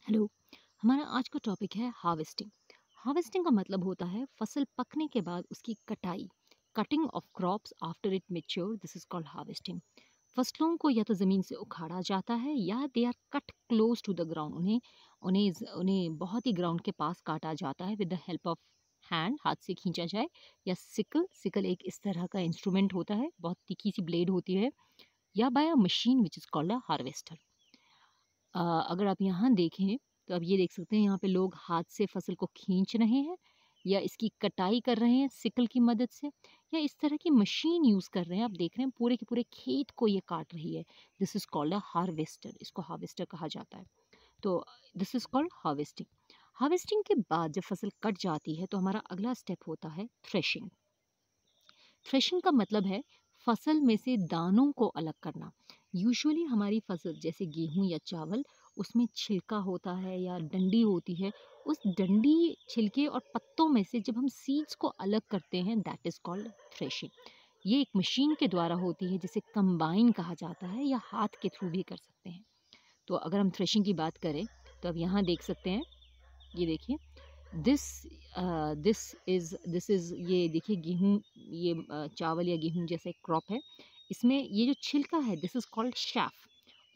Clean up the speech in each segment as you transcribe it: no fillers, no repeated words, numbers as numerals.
Hello. हमारा आज का टॉपिक है हार्वेस्टिंग। हार्वेस्टिंग का मतलब होता है फसल पकने के बाद उसकी कटाई। Cutting of crops after it mature, this is called harvesting. फसलों को या तो ज़मीन से उखाड़ा जाता है या they are cut close to the ground. उन्हें बहुत ही ग्राउंड के पास काटा जाता है with the help of hand, हाथ से खींचा जाए, या सिकल। सिकल एक इस तरह का इंस्ट्रूमेंट होता है, बहुत तीखी सी ब्लेड होती है, या by a machine which is called a harvester. अगर आप यहाँ देखें तो आप ये देख सकते हैं, यहाँ पे लोग हाथ से फसल को खींच रहे हैं या इसकी कटाई कर रहे हैं सिकल की मदद से, या इस तरह की मशीन यूज़ कर रहे हैं। आप देख रहे हैं पूरे के पूरे खेत को ये काट रही है। This is called a harvester, इसको हार्वेस्टर कहा जाता है। तो this is called harvesting. Harvesting के बाद जब फसल कट जाती है तो हमारा अगला स्टेप होता है थ्रेशिंग। थ्रेशिंग का मतलब है फसल में से दानों को अलग करना। यूजुअली हमारी फसल जैसे गेहूं या चावल, उसमें छिलका होता है या डंडी होती है। उस डंडी, छिलके और पत्तों में से जब हम सीड्स को अलग करते हैं, दैट इज़ कॉल्ड थ्रेशिंग। ये एक मशीन के द्वारा होती है जिसे कंबाइन कहा जाता है, या हाथ के थ्रू भी कर सकते हैं। तो अगर हम थ्रेशिंग की बात करें तो अब यहाँ देख सकते हैं, ये देखिए, दिस दिस इज़ ये देखिए गेहूँ, ये चावल या गेहूँ जैसा एक क्रॉप है। इसमें ये जो छिलका है, दिस इज़ कॉल्ड शैफ,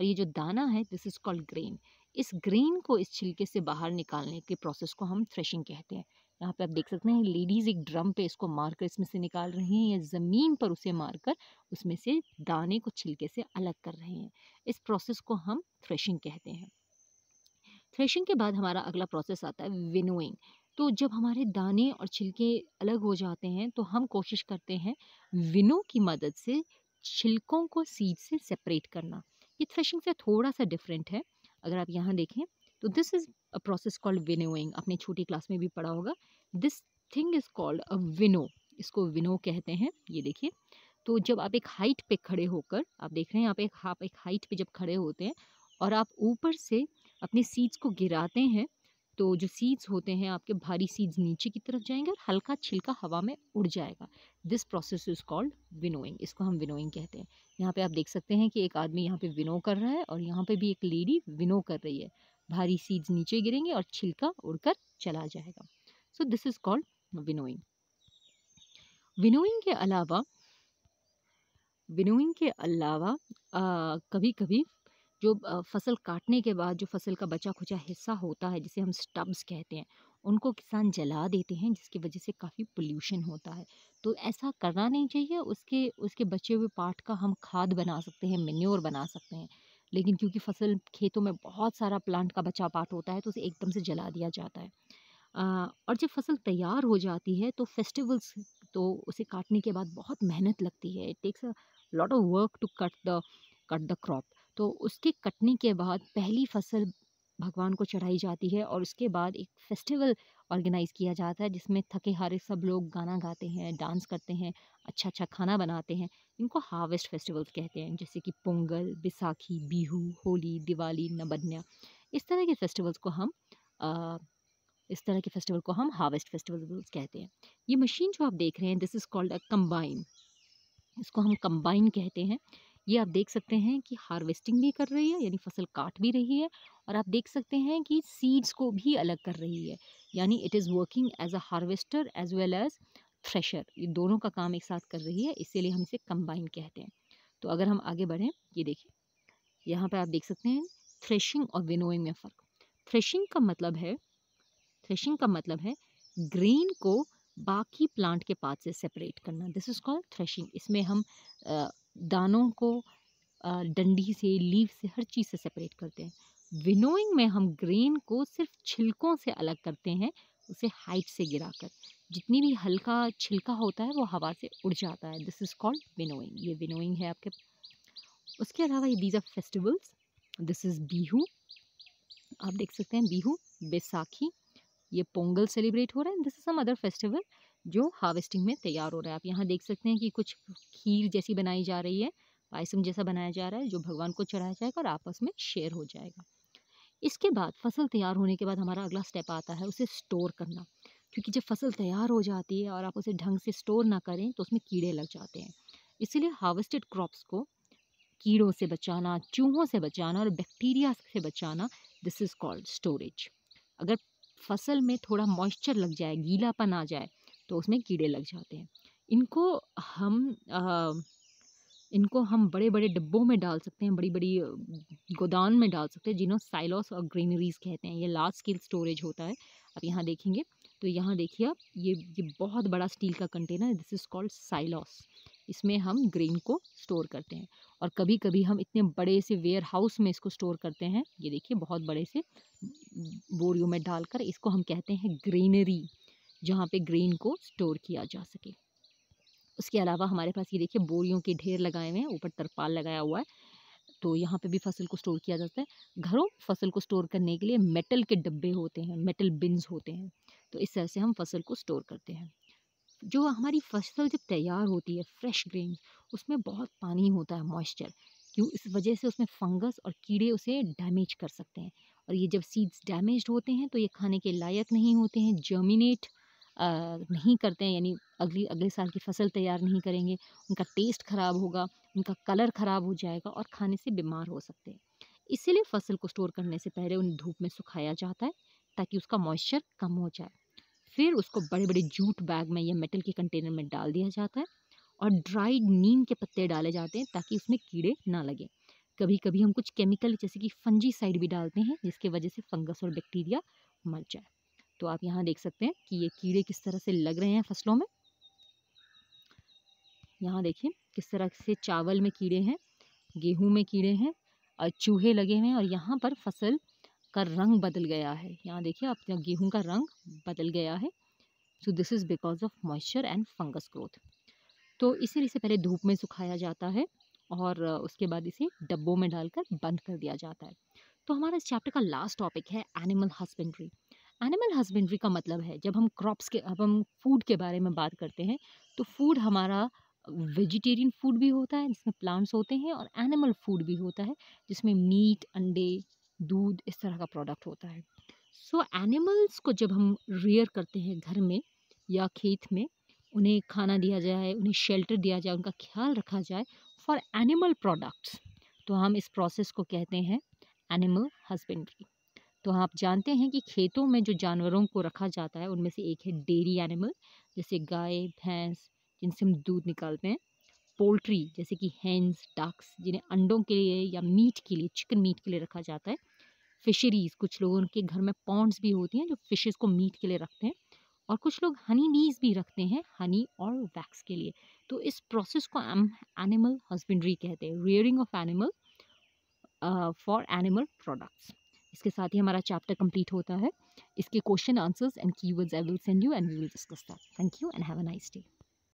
और ये जो दाना है, दिस इज़ कॉल्ड ग्रेन। इस ग्रेन को इस छिलके से बाहर निकालने के प्रोसेस को हम थ्रेशिंग कहते हैं। यहाँ पे आप देख सकते हैं लेडीज़ एक ड्रम पे इसको मारकर इसमें से निकाल रही हैं, या ज़मीन पर उसे मारकर उसमें से दाने को छिलके से अलग कर रहे हैं। इस प्रोसेस को हम थ्रेशिंग कहते हैं। थ्रेशिंग के बाद हमारा अगला प्रोसेस आता है विनोइंग। तो जब हमारे दाने और छिलके अलग हो जाते हैं तो हम कोशिश करते हैं विनो की मदद से छिलकों को सीड से सेपरेट करना। ये थ्रेशिंग से थोड़ा सा डिफरेंट है। अगर आप यहाँ देखें तो this is a process called winnowing. आपने छोटी क्लास में भी पढ़ा होगा। This thing is called a winnow. इसको विनो कहते हैं। ये देखिए, तो जब आप एक हाइट पे खड़े होकर, आप देख रहे हैं यहाँ पे, आप एक हाइट पे जब खड़े होते हैं और आप ऊपर से अपने सीड्स को गिराते हैं, तो जो सीड्स होते हैं आपके, भारी सीड्स नीचे की तरफ जाएंगे और हल्का छिलका हवा में उड़ जाएगा। This process is called winnowing. इसको हम विनोइंग कहते हैं। यहाँ पे आप देख सकते हैं कि एक आदमी यहाँ पे विनो कर रहा है और यहाँ पे भी एक लेडी विनो कर रही है। भारी सीड्स नीचे गिरेंगे और छिलका उड़कर चला जाएगा। So this is called winnowing. Winnowing के अलावा विनोइंग के अलावा कभी कभी जो फसल काटने के बाद जो फसल का बचा खुचा हिस्सा होता है, जिसे हम स्टब्स कहते हैं, उनको किसान जला देते हैं, जिसकी वजह से काफ़ी पोल्यूशन होता है। तो ऐसा करना नहीं चाहिए। उसके उसके बचे हुए पार्ट का हम खाद बना सकते हैं, मेन्योर बना सकते हैं। लेकिन क्योंकि फसल खेतों में बहुत सारा प्लांट का बचा पार्ट होता है तो उसे एकदम से जला दिया जाता है। और जब फसल तैयार हो जाती है तो फेस्टिवल्स, तो उसे काटने के बाद बहुत मेहनत लगती है। It takes a lot of work to cut the crop. तो उसके कटने के बाद पहली फसल भगवान को चढ़ाई जाती है और उसके बाद एक फेस्टिवल ऑर्गेनाइज किया जाता है, जिसमें थके हारे सब लोग गाना गाते हैं, डांस करते हैं, अच्छा अच्छा खाना बनाते हैं। इनको हार्वेस्ट फेस्टिवल्स कहते हैं, जैसे कि पोंगल, बैसाखी, बिहू, होली, दिवाली, नबन्या। इस तरह के फेस्टिवल्स को हम अ, इस तरह के फेस्टिवल को हम हार्वेस्ट फेस्टिवल्स कहते हैं। ये मशीन जो आप देख रहे हैं, this is called a combine. इसको हम कंबाइन कहते हैं। ये आप देख सकते हैं कि हार्वेस्टिंग भी कर रही है, यानी फसल काट भी रही है, और आप देख सकते हैं कि सीड्स को भी अलग कर रही है। यानी it is working as a harvester as well as thresher. ये दोनों का काम एक साथ कर रही है, इसीलिए हम इसे कंबाइन कहते हैं। तो अगर हम आगे बढ़ें, ये देखिए, यहाँ पे आप देख सकते हैं थ्रेशिंग और विनोइंग में फ़र्क। थ्रेशिंग का मतलब है थ्रेशिंग का मतलब है ग्रेन को बाकी प्लांट के पात से सेपरेट करना। This is called threshing. इसमें हम अ, दानों को डंडी से, लीफ से, हर चीज़ से सेपरेट करते हैं। विनोइंग में हम ग्रेन को सिर्फ छिलकों से अलग करते हैं, उसे हाइट से गिराकर। जितनी भी हल्का छिलका होता है वो हवा से उड़ जाता है। This is called winnowing. ये विनोइंग है आपके। उसके अलावा ये these are festivals. This is Bihu. आप देख सकते हैं बीहू, बैसाखी, ये पोंगल सेलिब्रेट हो रहा है। This is some other festival जो हार्वेस्टिंग में तैयार हो रहा है। आप यहाँ देख सकते हैं कि कुछ खीर जैसी बनाई जा रही है, पायसम जैसा बनाया जा रहा है, जो भगवान को चढ़ाया जाएगा और आपस में शेयर हो जाएगा। इसके बाद फसल तैयार होने के बाद हमारा अगला स्टेप आता है उसे स्टोर करना। क्योंकि जब फसल तैयार हो जाती है और आप उसे ढंग से स्टोर ना करें तो उसमें कीड़े लग जाते हैं। इसीलिए हार्वेस्टेड क्रॉप्स को कीड़ों से बचाना, चूहों से बचाना और बैक्टीरिया से बचाना, दिस इज़ कॉल्ड स्टोरेज। अगर फसल में थोड़ा मॉइस्चर लग जाए, गीलापन आ जाए, तो उसमें कीड़े लग जाते हैं। इनको हम इनको हम बड़े-बड़े डिब्बों में डाल सकते हैं, बड़ी-बड़ी गोदान में डाल सकते हैं, जिन्हें साइलोस और ग्रेनरीज़ कहते हैं। ये लार्ज स्केल स्टोरेज होता है। आप यहाँ देखेंगे, तो यहाँ देखिए आप, ये बहुत बड़ा स्टील का कंटेनर है, दिस इज़ कॉल्ड साइलोस। इसमें हम ग्रेन को स्टोर करते हैं और कभी-कभी हम इतने बड़े से वेयर हाउस में इसको स्टोर करते हैं। ये देखिए बहुत बड़े से बोरियों में डालकर, इसको हम कहते हैं ग्रेनरी, जहाँ पे ग्रेन को स्टोर किया जा सके। उसके अलावा हमारे पास ये देखिए बोरियों के ढेर लगाए हुए हैं, ऊपर तरपाल लगाया हुआ है, तो यहाँ पे भी फसल को स्टोर किया जाता है। घरों में फसल को स्टोर करने के लिए मेटल के डब्बे होते हैं, मेटल बिन्स होते हैं, तो इस तरह से हम फसल को स्टोर करते हैं। जो हमारी फसल जब तैयार होती है, फ्रेश ग्रेन, उसमें बहुत पानी होता है, मॉइस्चर, क्यों, इस वजह से उसमें फंगस और कीड़े उसे डैमेज कर सकते हैं, और ये जब सीड्स डैमेज्ड होते हैं तो ये खाने के लायक नहीं होते हैं, जर्मिनेट नहीं करते हैं, यानी अगले अगले साल की फसल तैयार नहीं करेंगे, उनका टेस्ट खराब होगा, उनका कलर खराब हो जाएगा और खाने से बीमार हो सकते हैं। इसीलिए फसल को स्टोर करने से पहले उन्हें धूप में सुखाया जाता है, ताकि उसका मॉइस्चर कम हो जाए। फिर उसको बड़े-बड़े जूट बैग में या मेटल के कंटेनर में डाल दिया जाता है और ड्राइड नीम के पत्ते डाले जाते हैं, ताकि उसमें कीड़े ना लगें। कभी-कभी हम कुछ केमिकल जैसे कि फंजीसाइड भी डालते हैं, जिसकी वजह से फंगस और बैक्टीरिया मर जाए। तो आप यहाँ देख सकते हैं कि ये कीड़े किस तरह से लग रहे हैं फसलों में। यहाँ देखिए किस तरह से चावल में कीड़े हैं, गेहूँ में कीड़े हैं और चूहे लगे हुए हैं, और यहाँ पर फसल का रंग बदल गया है। यहाँ देखिए आप, गेहूँ का रंग बदल गया है। So this is because of moisture and fungus growth. तो इसीलिए इसे पहले धूप में सुखाया जाता है और उसके बाद इसे डब्बों में डालकर बंद कर दिया जाता है। तो हमारा इस चैप्टर का लास्ट टॉपिक है एनिमल हस्बेंड्री। एनिमल हस्बेंड्री का मतलब है, जब हम क्रॉप्स के, अब हम फूड के बारे में बात करते हैं, तो फूड हमारा वेजिटेरियन फूड भी होता है जिसमें प्लांट्स होते हैं, और एनिमल फूड भी होता है जिसमें मीट, अंडे, दूध, इस तरह का प्रोडक्ट होता है। सो एनिमल्स को जब हम रेयर करते हैं घर में या खेत में, उन्हें खाना दिया जाए, उन्हें शेल्टर दिया जाए, उनका ख्याल रखा जाए फॉर एनिमल प्रोडक्ट्स, तो हम इस प्रोसेस को कहते हैं एनिमल हस्बेंड्री। तो आप जानते हैं कि खेतों में जो जानवरों को रखा जाता है, उनमें से एक है डेयरी एनिमल, जैसे गाय, भैंस, जिनसे हम दूध निकालते हैं। पोल्ट्री, जैसे कि हेन्स, डक्स, जिन्हें अंडों के लिए या मीट के लिए, चिकन मीट के लिए रखा जाता है। फिशरीज़, कुछ लोगों के घर में पॉन्ड्स भी होती हैं जो फिशेस को मीट के लिए रखते हैं, और कुछ लोग हनी बीज भी रखते हैं, हनी और वैक्स के लिए। तो इस प्रोसेस को हम एनिमल हस्बेंड्री कहते हैं, rearing of animal for animal products. इसके साथ ही हमारा चैप्टर कंप्लीट होता है। इसके question answers and keywords I will send you and we will discuss that. Thank you and have a nice day.